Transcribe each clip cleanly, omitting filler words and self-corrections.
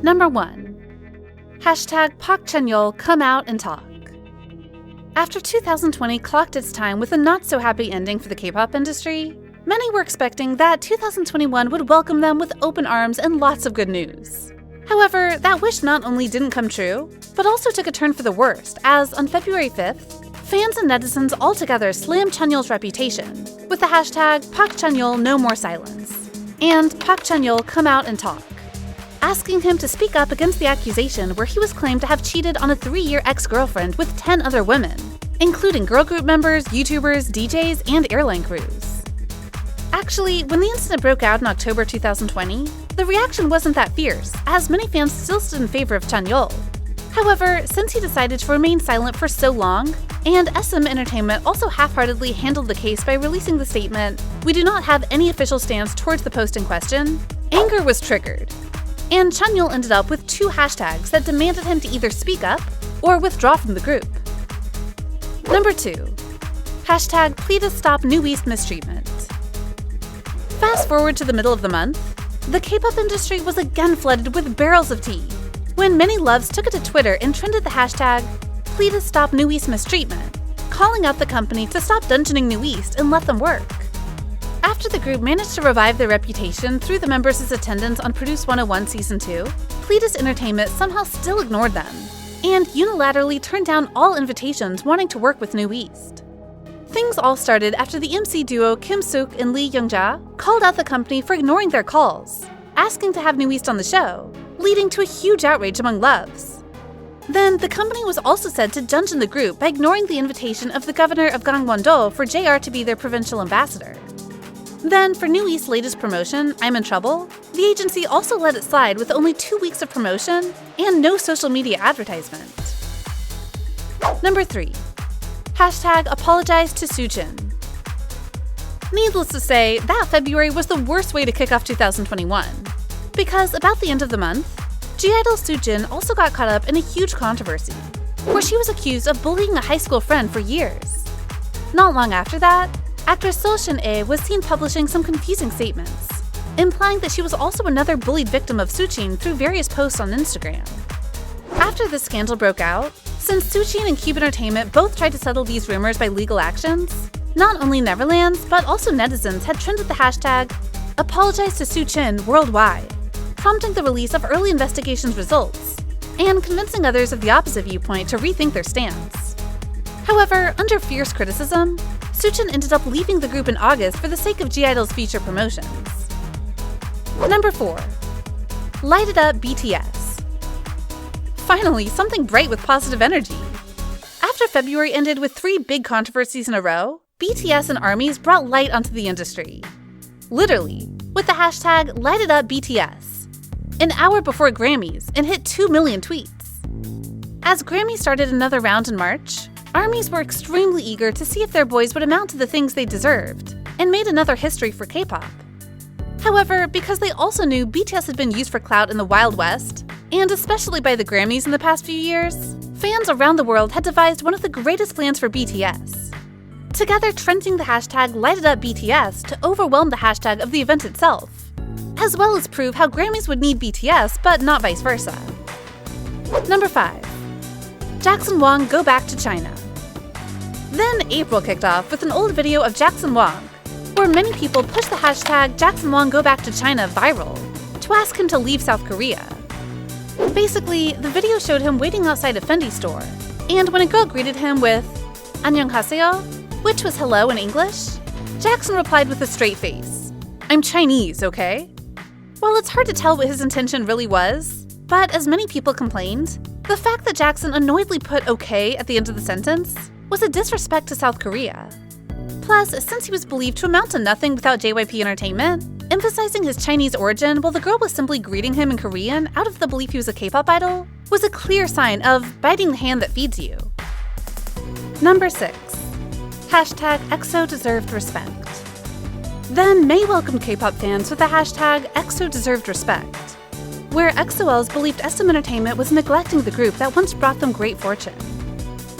Number 1. Hashtag Park Chan-yeol come out and talk. After 2020 clocked its time with a not-so-happy ending for the K-pop industry, many were expecting that 2021 would welcome them with open arms and lots of good news. However, that wish not only didn't come true, but also took a turn for the worst, as on February 5th, fans and netizens altogether slammed Chan-yeol's reputation with the hashtag Park Chan-yeol no more silence and Park Chan-yeol come out and talk, asking him to speak up against the accusation where he was claimed to have cheated on a 3-year ex-girlfriend with 10 other women, including girl group members, YouTubers, DJs, and airline crews. Actually, when the incident broke out in October 2020, the reaction wasn't that fierce, as many fans still stood in favor of Chan-yeol. However, since he decided to remain silent for so long, and SM Entertainment also half-heartedly handled the case by releasing the statement, "We do not have any official stance towards the post in question," anger was triggered. And Chan-yeol ended up with 2 hashtags that demanded him to either speak up or withdraw from the group. Number 2. Hashtag Please Stop New East Mistreatment. Fast forward to the middle of the month, the K-pop industry was again flooded with barrels of tea, when many loves took it to Twitter and trended the hashtag Please Stop New East Mistreatment, calling out the company to stop dungeoning New East and let them work. After the group managed to revive their reputation through the members' attendance on Produce 101 Season 2, Pledis Entertainment somehow still ignored them, and unilaterally turned down all invitations wanting to work with New East. Things all started after the MC duo Kim Suk and Lee Young-ja called out the company for ignoring their calls, asking to have New East on the show, leading to a huge outrage among loves. Then, the company was also said to dungeon the group by ignoring the invitation of the governor of Gangwon-do for JR to be their provincial ambassador. Then, for New East's latest promotion, I'm in Trouble, the agency also let it slide with only 2 weeks of promotion and no social media advertisement. Number 3. Hashtag Apologize to Soojin. Needless to say, that February was the worst way to kick off 2021, because about the end of the month, G-idol Soojin also got caught up in a huge controversy, where she was accused of bullying a high school friend for years. Not long after that, actress Seo Shin-ae was seen publishing some confusing statements, implying that she was also another bullied victim of Soojin through various posts on Instagram. After this scandal broke out, since Soojin and Cube Entertainment both tried to settle these rumors by legal actions, not only Neverlands, but also netizens had trended the hashtag Apologize to Soojin worldwide, prompting the release of early investigations results, and convincing others of the opposite viewpoint to rethink their stance. However, under fierce criticism, Soojin ended up leaving the group in August for the sake of G-idol's future promotions. Number 4. Light It Up BTS. Finally, something bright with positive energy. After February ended with 3 big controversies in a row, BTS and ARMYs brought light onto the industry. Literally, with the hashtag Light It Up BTS, an hour before Grammys, and hit 2 million tweets. As Grammys started another round in March, ARMYs were extremely eager to see if their boys would amount to the things they deserved, and made another history for K-pop. However, because they also knew BTS had been used for clout in the Wild West, and especially by the Grammys in the past few years, fans around the world had devised one of the greatest plans for BTS. Together trending the hashtag LightItUpBTS to overwhelm the hashtag of the event itself, as well as prove how Grammys would need BTS but not vice versa. Number 5. Jackson Wang go back to China. Then April kicked off with an old video of Jackson Wang, where many people pushed the hashtag Jackson Wang go back to China viral to ask him to leave South Korea. Basically, the video showed him waiting outside a Fendi store, and when a girl greeted him with "Annyeonghaseyo," which was hello in English, Jackson replied with a straight face, "I'm Chinese, okay?" While it's hard to tell what his intention really was, but as many people complained, the fact that Jackson annoyedly put "okay" at the end of the sentence was a disrespect to South Korea. Plus, since he was believed to amount to nothing without JYP Entertainment, emphasizing his Chinese origin while the girl was simply greeting him in Korean out of the belief he was a K-pop idol was a clear sign of biting the hand that feeds you. Number 6. Hashtag EXO deserved respect. Then May welcomed K-pop fans with the hashtag EXO deserved respect, where EXO-Ls believed SM Entertainment was neglecting the group that once brought them great fortune.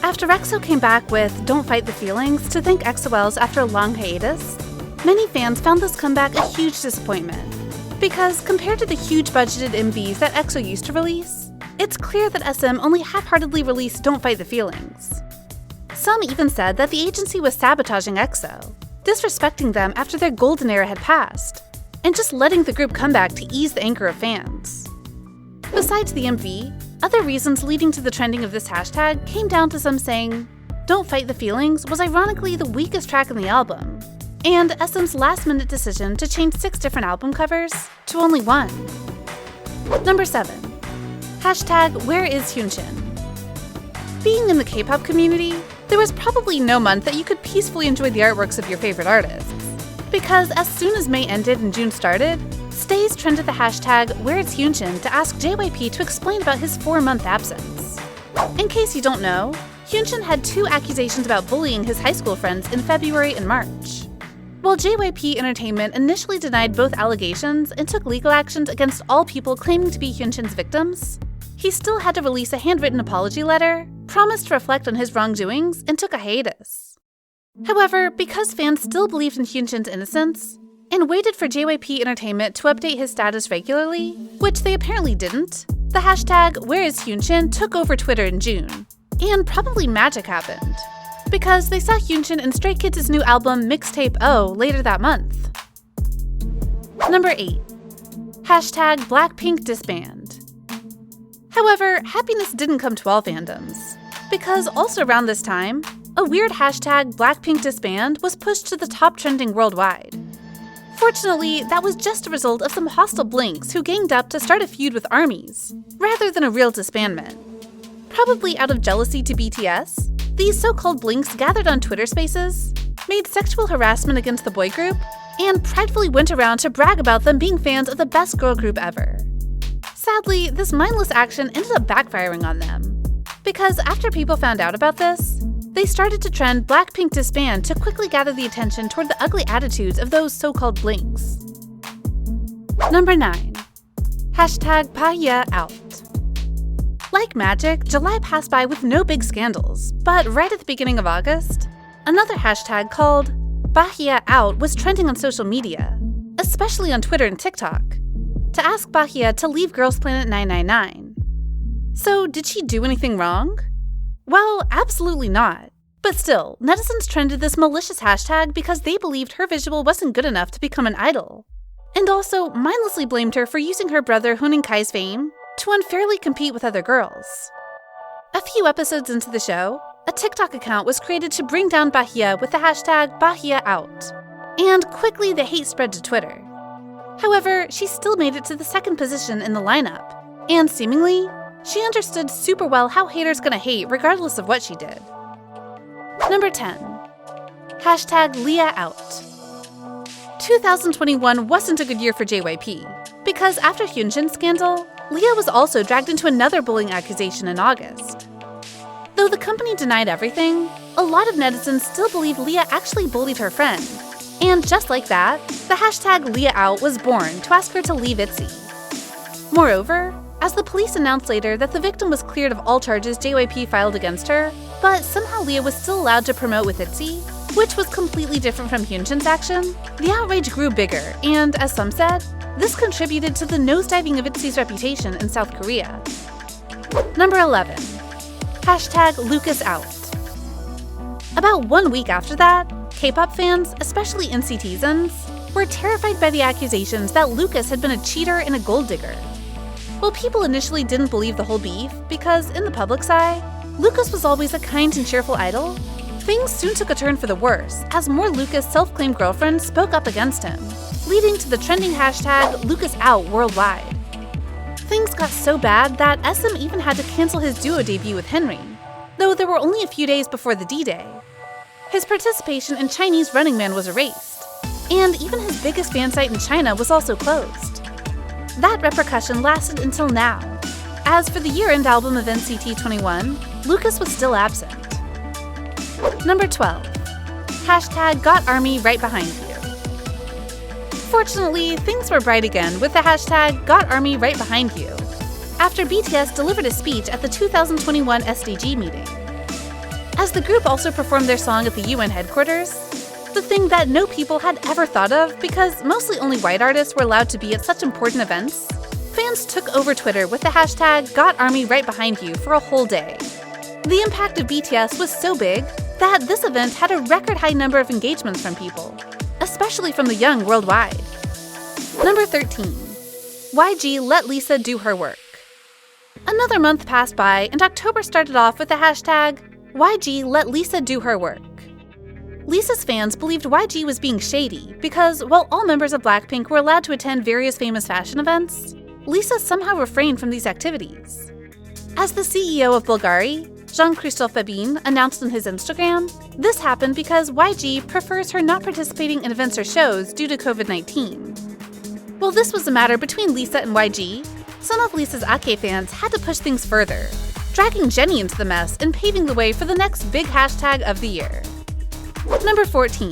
After EXO came back with Don't Fight the Feelings to thank EXO-Ls after a long hiatus, many fans found this comeback a huge disappointment, Because compared to the huge budgeted MVs that EXO used to release, it's clear that SM only half-heartedly released Don't Fight the Feelings. Some even said that the agency was sabotaging EXO, disrespecting them after their golden era had passed, and just letting the group come back to ease the anger of fans. Besides the MV, other reasons leading to the trending of this hashtag came down to some saying Don't Fight the Feelings was ironically the weakest track in the album, and SM's last-minute decision to change 6 different album covers to only 1. Number 7. Hashtag Where is Hyunchin? Being in the K-pop community, there was probably no month that you could peacefully enjoy the artworks of your favorite artists. Because as soon as May ended and June started, Stays trended the hashtag Where is Hyunchin to ask JYP to explain about his 4-month absence. In case you don't know, Hyunchin had 2 accusations about bullying his high school friends in February and March. While JYP Entertainment initially denied both allegations and took legal actions against all people claiming to be Hyunchin's victims, he still had to release a handwritten apology letter, promised to reflect on his wrongdoings, and took a hiatus. However, because fans still believed in Hyunchin's innocence, and waited for JYP Entertainment to update his status regularly, which they apparently didn't, the hashtag Where is Hyunchin took over Twitter in June, and probably magic happened. Because they saw Hyunchin in Stray Kids' new album Mixtape O later that month. Number 8. Hashtag Blackpink disband. However, happiness didn't come to all fandoms, because also around this time, a weird hashtag Blackpink disband was pushed to the top trending worldwide. Fortunately, that was just a result of some hostile blinks who ganged up to start a feud with armies, rather than a real disbandment. Probably out of jealousy to BTS, these so-called blinks gathered on Twitter Spaces, made sexual harassment against the boy group, and pridefully went around to brag about them being fans of the best girl group ever. Sadly, this mindless action ended up backfiring on them, because after people found out about this, they started to trend Blackpink disband to quickly gather the attention toward the ugly attitudes of those so-called blinks. Number 9. Hashtag Bahia out. Like magic, July passed by with no big scandals, but right at the beginning of August, another hashtag called Bahia out was trending on social media, especially on Twitter and TikTok, to ask Bahia to leave Girls Planet 999. So, did she do anything wrong? Well, absolutely not. But still, netizens trended this malicious hashtag because they believed her visual wasn't good enough to become an idol, and also mindlessly blamed her for using her brother Hoon Kai's fame to unfairly compete with other girls. A few episodes into the show, a TikTok account was created to bring down Bahia with the hashtag Bahia out, and quickly the hate spread to Twitter. However, she still made it to the 2nd position in the lineup, and seemingly, she understood super well how haters gonna hate regardless of what she did. Number 10. Hashtag Leah out. 2021 wasn't a good year for JYP, because after Hyunchin's scandal, Leah was also dragged into another bullying accusation in August. Though the company denied everything, a lot of netizens still believe Leah actually bullied her friend. And just like that, the hashtag Leah out was born to ask her to leave ITZY. Moreover, as the police announced later that the victim was cleared of all charges JYP filed against her, but somehow Leah was still allowed to promote with ITZY, which was completely different from Hyunchin's action, the outrage grew bigger, and as some said, this contributed to the nosediving of ITZY's reputation in South Korea. Number 11. Hashtag Lucas out. About 1 week after that, K-pop fans, especially NCTzens, were terrified by the accusations that Lucas had been a cheater and a gold digger. While people initially didn't believe the whole beef because, in the public's eye, Lucas was always a kind and cheerful idol, things soon took a turn for the worse as more Lucas self-claimed girlfriends spoke up against him, leading to the trending hashtag Lucas out worldwide. Things got so bad that SM even had to cancel his duo debut with Henry, though there were only a few days before the D-Day. His participation in Chinese Running Man was erased, and even his biggest fan site in China was also closed. That repercussion lasted until now. As for the year-end album of NCT 21, Lucas was still absent. Number 12. Hashtag Got Army right behind you. Fortunately, things were bright again with the hashtag Got Army right behind you, after BTS delivered a speech at the 2021 SDG meeting. As the group also performed their song at the UN headquarters, the thing that no people had ever thought of because mostly only white artists were allowed to be at such important events, fans took over Twitter with the hashtag #GotArmy for a whole day. The impact of BTS was so big that this event had a record-high number of engagements from people, especially from the young worldwide. Number 13. YG let Lisa do her work. Another month passed by, and October started off with the hashtag YG let Lisa do her work. Lisa's fans believed YG was being shady because, while all members of Blackpink were allowed to attend various famous fashion events, Lisa somehow refrained from these activities. As the CEO of Bulgari, Jean-Christophe Babin, announced on his Instagram, this happened because YG prefers her not participating in events or shows due to COVID-19. While this was a matter between Lisa and YG, some of Lisa's Ake fans had to push things further, dragging Jennie into the mess and paving the way for the next big hashtag of the year. Number 14.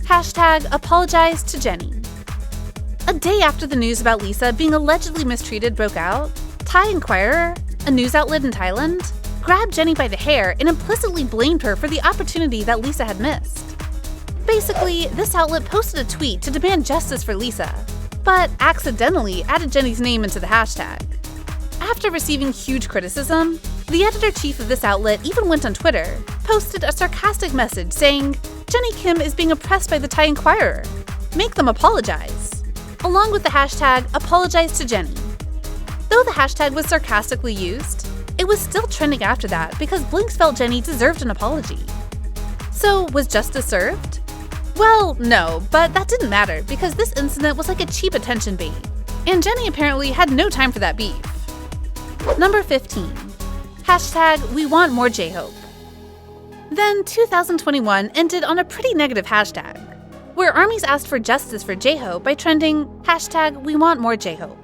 Hashtag apologize to Jennie. A day after the news about Lisa being allegedly mistreated broke out, Thai Inquirer, a news outlet in Thailand, grabbed Jennie by the hair and implicitly blamed her for the opportunity that Lisa had missed. Basically, this outlet posted a tweet to demand justice for Lisa, but accidentally added Jennie's name into the hashtag. After receiving huge criticism, the editor-chief of this outlet even went on Twitter, posted a sarcastic message saying, "Jennie Kim is being oppressed by the Thai Inquirer. Make them apologize," along with the hashtag apologize to Jennie. Though the hashtag was sarcastically used, it was still trending after that because Blinks felt Jennie deserved an apology. So, was justice served? Well, no, but that didn't matter because this incident was like a cheap attention bait, and Jennie apparently had no time for that beef. Number 15. Hashtag we want more J-Hope. Then 2021 ended on a pretty negative hashtag, where ARMYs asked for justice for J-Hope by trending hashtag we want more J-Hope.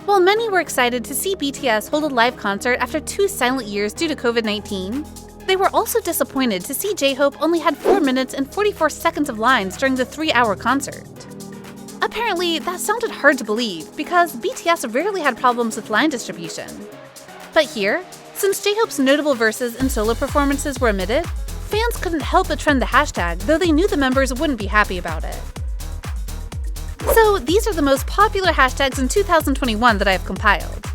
While many were excited to see BTS hold a live concert after 2 silent years due to COVID-19, they were also disappointed to see J-Hope only had 4 minutes and 44 seconds of lines during the 3-hour concert. Apparently, that sounded hard to believe because BTS rarely had problems with line distribution. But here, since J-Hope's notable verses and solo performances were omitted, fans couldn't help but trend the hashtag, though they knew the members wouldn't be happy about it. So these are the most popular hashtags in 2021 that I have compiled.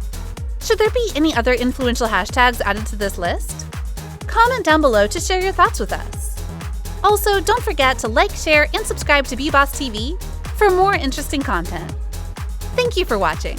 Should there be any other influential hashtags added to this list? Comment down below to share your thoughts with us. Also, don't forget to like, share, and subscribe to BeBoss TV for more interesting content. Thank you for watching.